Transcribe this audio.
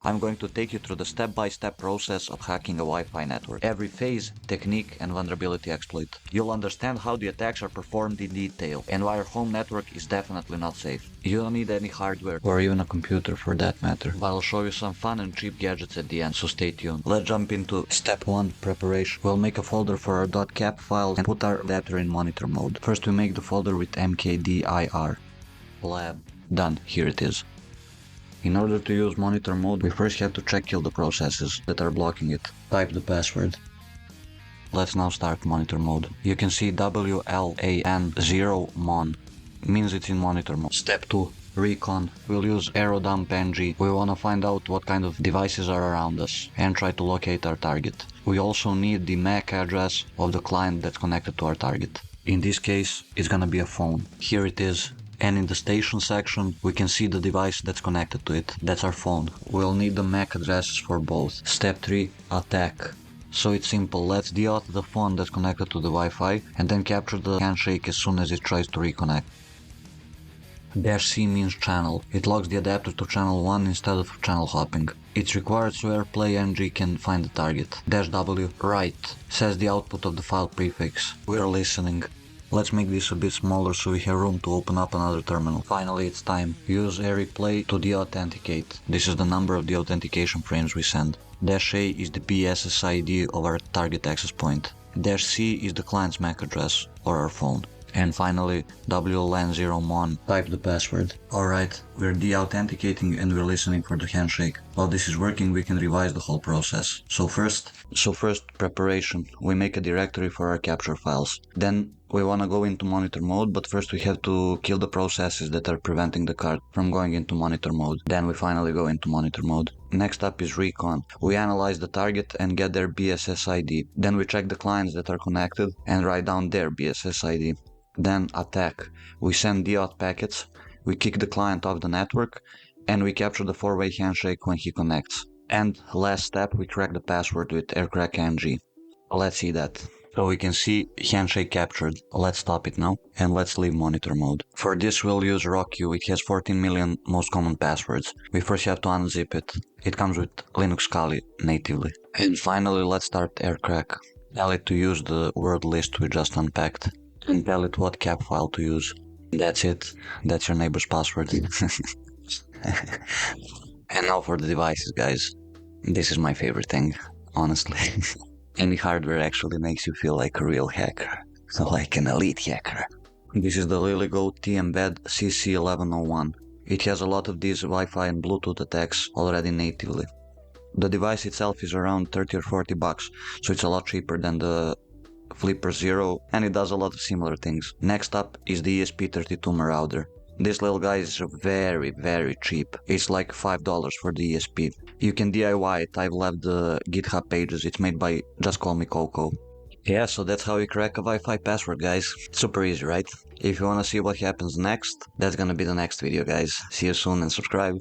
I'm going to take you through the step-by-step process of hacking a Wi-Fi network. Every phase, technique, and vulnerability exploit. You'll understand how the attacks are performed in detail, and why your home network is definitely not safe. You don't need any hardware, or even a computer for that matter. But I'll show you some fun and cheap gadgets at the end, so stay tuned. Let's jump into step 1, preparation. We'll make a folder for our .cap files and put our adapter in monitor mode. First we make the folder with mkdir lab. Done, here it is. In order to use monitor mode, we first have to check all the processes that are blocking it. Type the password. Let's now start monitor mode. You can see WLAN0mon, means it's in monitor mode. Step 2, Recon. We'll use airmon-ng. We want to find out what kind of devices are around us and try to locate our target. We also need the MAC address of the client that's connected to our target. In this case, it's gonna be a phone. Here it is. And in the station section, we can see the device that's connected to it. That's our phone. We'll need the MAC addresses for both. Step 3, attack. So it's simple, let's deauth the phone that's connected to the Wi-Fi and then capture the handshake as soon as it tries to reconnect. -C means channel. It locks the adapter to channel 1 instead of channel hopping. It's required so airplay-ng can find the target. -W, write, says the output of the file prefix. We're listening. Let's make this a bit smaller so we have room to open up another terminal. Finally, it's time. Use airplay to deauthenticate. This is the number of the authentication frames we send. -A is the BSSID of our target access point. -C is the client's MAC address, or our phone. And finally, WLAN0mon, type the password. Alright, we're deauthenticating and we're listening for the handshake. While this is working, we can revise the whole process. So first, preparation. We make a directory for our capture files. Then we wanna go into monitor mode, but first we have to kill the processes that are preventing the card from going into monitor mode. Then we finally go into monitor mode. Next up is Recon. We analyze the target and get their BSSID. Then we check the clients that are connected and write down their BSSID. Then attack. We send deauth packets, we kick the client off the network, and we capture the 4-way handshake when he connects. And last step, we crack the password with aircrack-ng. Let's see that. So we can see handshake captured. Let's stop it now and let's leave monitor mode. For this we'll use RockU, it has 14 million most common passwords. We first have to unzip it. It comes with Linux Kali natively. And finally let's start aircrack. Tell it to use the word list we just unpacked. And tell it what cap file to use. That's it. That's your neighbor's password. And now for the devices, guys. This is my favorite thing, honestly. Any hardware actually makes you feel like a real hacker, like an elite hacker. This is the LilyGo T-Embed CC1101. It has a lot of these Wi-Fi and Bluetooth attacks already natively. The device itself is around 30 or 40 bucks, so it's a lot cheaper than the Flipper Zero, and it does a lot of similar things. Next up is the ESP32 Marauder. This little guy is very, very cheap. It's like $5 for the ESP. You can DIY it, I've left the GitHub pages, it's made by Just Call Me Coco. Yeah, so that's how you crack a Wi-Fi password, guys. Super easy, right? If you wanna see what happens next, that's gonna be the next video, guys. See you soon and subscribe.